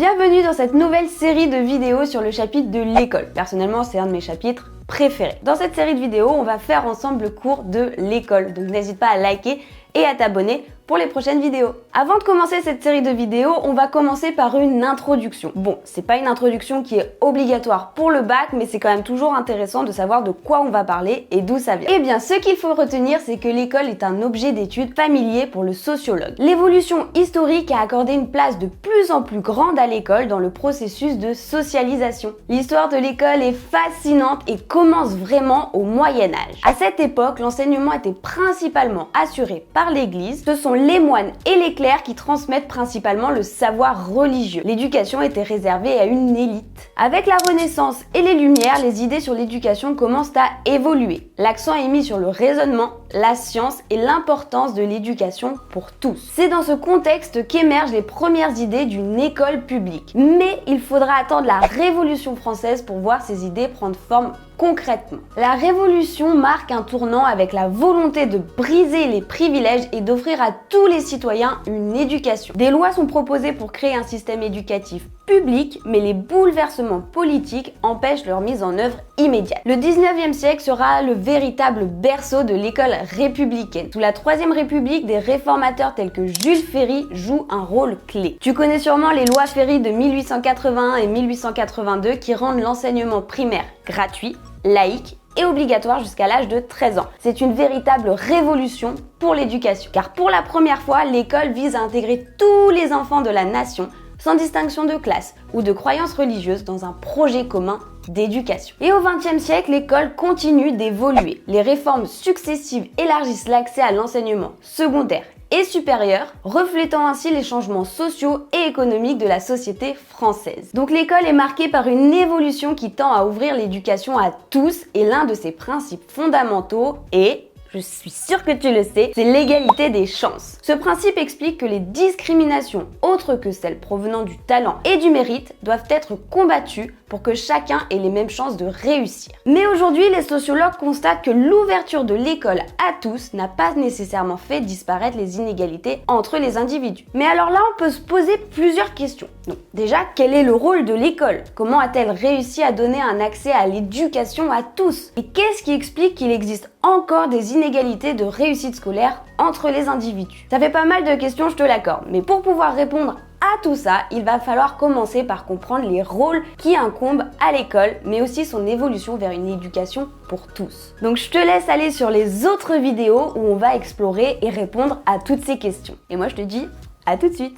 Bienvenue dans cette nouvelle série de vidéos sur le chapitre de l'école. Personnellement, c'est un de mes chapitres préférés. Dans cette série de vidéos, on va faire ensemble le cours de l'école. Donc n'hésite pas à liker et à t'abonner pour les prochaines vidéos. Avant de commencer cette série de vidéos, on va commencer par une introduction. Bon, c'est pas une introduction qui est obligatoire pour le bac, mais c'est quand même toujours intéressant de savoir de quoi on va parler et d'où ça vient. Eh bien, ce qu'il faut retenir, c'est que l'école est un objet d'étude familier pour le sociologue. L'évolution historique a accordé une place de plus en plus grande à l'école dans le processus de socialisation. L'histoire de l'école est fascinante et commence vraiment au Moyen-Âge. À cette époque, l'enseignement était principalement assuré par l'Église. Ce sont les moines et les clercs qui transmettent principalement le savoir religieux. L'éducation était réservée à une élite. Avec la Renaissance et les Lumières, les idées sur l'éducation commencent à évoluer. L'accent est mis sur le raisonnement, la science et l'importance de l'éducation pour tous. C'est dans ce contexte qu'émergent les premières idées d'une école publique. Mais il faudra attendre la Révolution française pour voir ces idées prendre forme concrètement. La Révolution marque un tournant avec la volonté de briser les privilèges et d'offrir à tous les citoyens une éducation. Des lois sont proposées pour créer un système éducatif public, mais les bouleversements politiques empêchent leur mise en œuvre immédiate. Le 19e siècle sera le véritable berceau de l'école républicaine. Sous la Troisième République, des réformateurs tels que Jules Ferry jouent un rôle clé. Tu connais sûrement les lois Ferry de 1881 et 1882 qui rendent l'enseignement primaire gratuit, laïque et obligatoire jusqu'à l'âge de 13 ans. C'est une véritable révolution pour l'éducation. Car pour la première fois, l'école vise à intégrer tous les enfants de la nation sans distinction de classe ou de croyances religieuses dans un projet commun d'éducation. Et au XXe siècle, l'école continue d'évoluer. Les réformes successives élargissent l'accès à l'enseignement secondaire et supérieur, reflétant ainsi les changements sociaux et économiques de la société française. Donc l'école est marquée par une évolution qui tend à ouvrir l'éducation à tous et l'un de ses principes fondamentaux est, je suis sûre que tu le sais, c'est l'égalité des chances. Ce principe explique que les discriminations autres que celles provenant du talent et du mérite doivent être combattues pour que chacun ait les mêmes chances de réussir. Mais aujourd'hui, les sociologues constatent que l'ouverture de l'école à tous n'a pas nécessairement fait disparaître les inégalités entre les individus. Mais alors là, on peut se poser plusieurs questions. Donc déjà, quel est le rôle de l'école? Comment a-t-elle réussi à donner un accès à l'éducation à tous? Et qu'est-ce qui explique qu'il existe encore des inégalités de réussite scolaire entre les individus? Ça fait pas mal de questions, je te l'accorde, mais pour pouvoir répondre à tout ça, il va falloir commencer par comprendre les rôles qui incombent à l'école, mais aussi son évolution vers une éducation pour tous. Donc je te laisse aller sur les autres vidéos où on va explorer et répondre à toutes ces questions. Et moi je te dis à tout de suite.